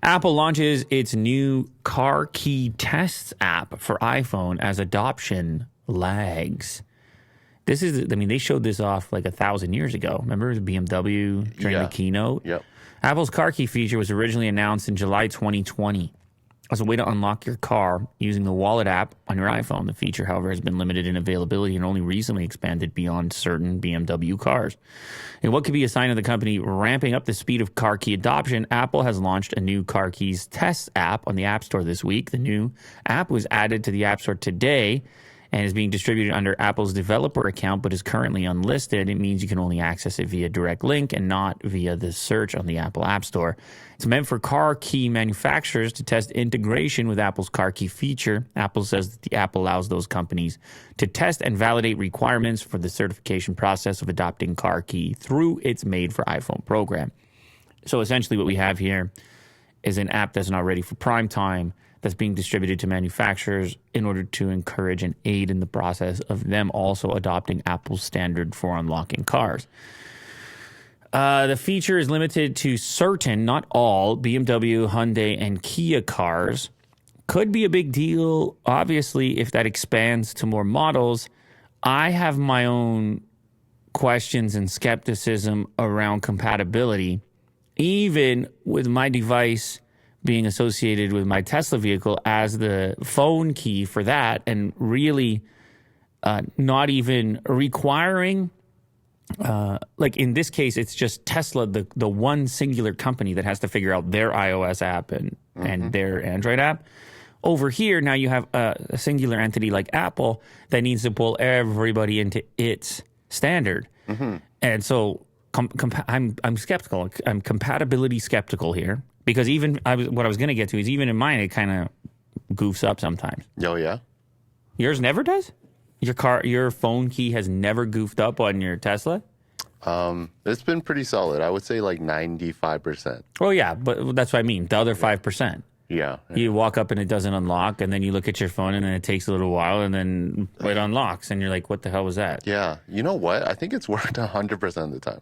Apple launches its new car key tests app for iPhone as adoption lags. This is, I mean, they showed this off like 1,000 years ago. Remember the BMW during the keynote? Yep. Apple's car key feature was originally announced in July 2020 as a way to unlock your car using the Wallet app on your iPhone. The feature, however, has been limited in availability and only recently expanded beyond certain BMW cars. In what could be a sign of the company ramping up the speed of car key adoption, Apple has launched a new car keys test app on the App Store this week. The new app was added to the App Store today and is being distributed under Apple's developer account, but is currently unlisted. It means you can only access it via direct link and not via the search on the Apple App Store. It's meant for car key manufacturers to test integration with Apple's car key feature. Apple says that the app allows those companies to test and validate requirements for the certification process of adopting car key through its Made for iPhone program. So essentially what we have here is an app that's not ready for prime time, that's being distributed to manufacturers in order to encourage and aid in the process of them also adopting Apple's standard for unlocking cars. The feature is limited to certain, not all, BMW, Hyundai, and Kia cars. Could be a big deal, obviously, if that expands to more models. I have my own questions and skepticism around compatibility, even with my device being associated with my Tesla vehicle as the phone key for that, and really not even requiring, like in this case, it's just Tesla, the one singular company that has to figure out their iOS app and their Android app. Over here, now you have a singular entity like Apple that needs to pull everybody into its standard. And so I'm skeptical. I'm compatibility skeptical here. Because even what I was going to get to is even in mine, it kind of goofs up sometimes. Oh, yeah? Yours never does? Your phone key has never goofed up on your Tesla? It's been pretty solid. I would say like 95%. Oh, yeah, but that's what I mean. The other 5%. Yeah. You walk up and it doesn't unlock, and then you look at your phone, and then it takes a little while, and then it unlocks, and you're like, what the hell was that? Yeah. You know what? I think it's worked 100% of the time.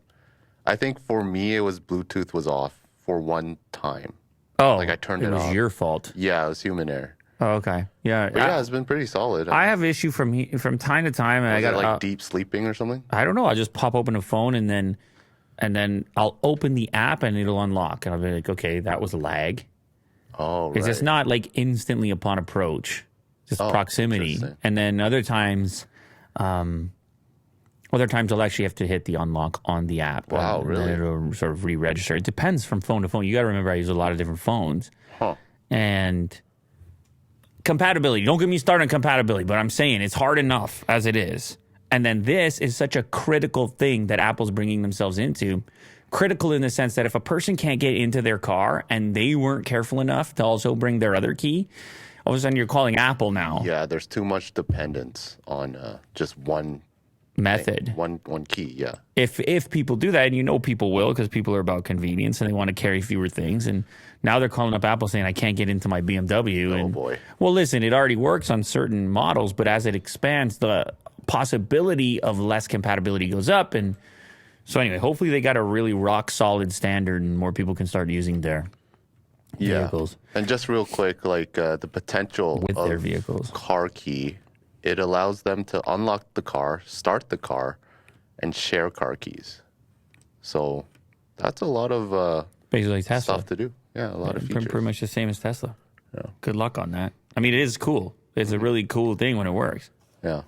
I think for me, it was Bluetooth was off for one time. Oh, like I turned it off. It was your fault. Yeah, it was human error. Oh, okay. Yeah. But yeah, it's been pretty solid. I have issue from time to time, and I got like deep sleeping or something. I don't know. I just pop open a phone, and then I'll open the app, and it'll unlock, and I'll be like, okay, that was lag. Oh, right. Because it's not like instantly upon approach, just proximity. And then other times I'll actually have to hit the unlock on the app. Wow, really? And then it'll sort of re-register. It depends from phone to phone. You got to remember, I use a lot of different phones. Huh. And compatibility. Don't get me started on compatibility, but I'm saying it's hard enough as it is. And then this is such a critical thing that Apple's bringing themselves into. Critical in the sense that if a person can't get into their car and they weren't careful enough to also bring their other key, all of a sudden you're calling Apple now. Yeah, there's too much dependence on just one method. One key, yeah. If people do that, and you know people will, because people are about convenience and they want to carry fewer things, and now they're calling up Apple saying, I can't get into my BMW. Oh, boy. Well, listen, it already works on certain models, but as it expands, the possibility of less compatibility goes up. And so anyway, hopefully they got a really rock-solid standard and more people can start using their vehicles. And just real quick, like the potential with of their vehicles. Car key, it allows them to unlock the car, start the car, and share car keys. So that's a lot of basically Tesla stuff to do. Yeah, a lot of features. Pretty much the same as Tesla. Yeah. Good luck on that. I mean, it is cool. It's a really cool thing when it works. Yeah.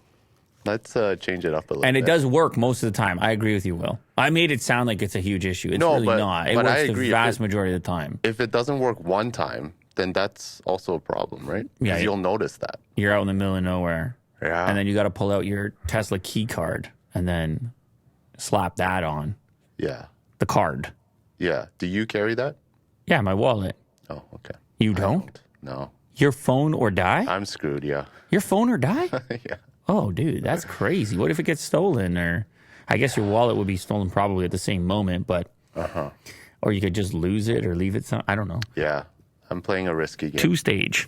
Let's change it up a little bit. And it does work most of the time. I agree with you, Will. I made it sound like it's a huge issue. It's really not. It works the vast majority of the time. If it doesn't work one time, then that's also a problem, right? Yeah. You'll notice that. You're out in the middle of nowhere. Yeah. And then you got to pull out your Tesla key card and then slap that on. Yeah. The card. Yeah. Do you carry that? Yeah, my wallet. Oh, okay. You don't? No. Your phone or die? I'm screwed, yeah. Your phone or die? Yeah. Oh, dude, that's crazy. What if it gets stolen? Or I guess your wallet would be stolen probably at the same moment, but or you could just lose it or leave it. I don't know. Yeah. I'm playing a risky game. 2-stage.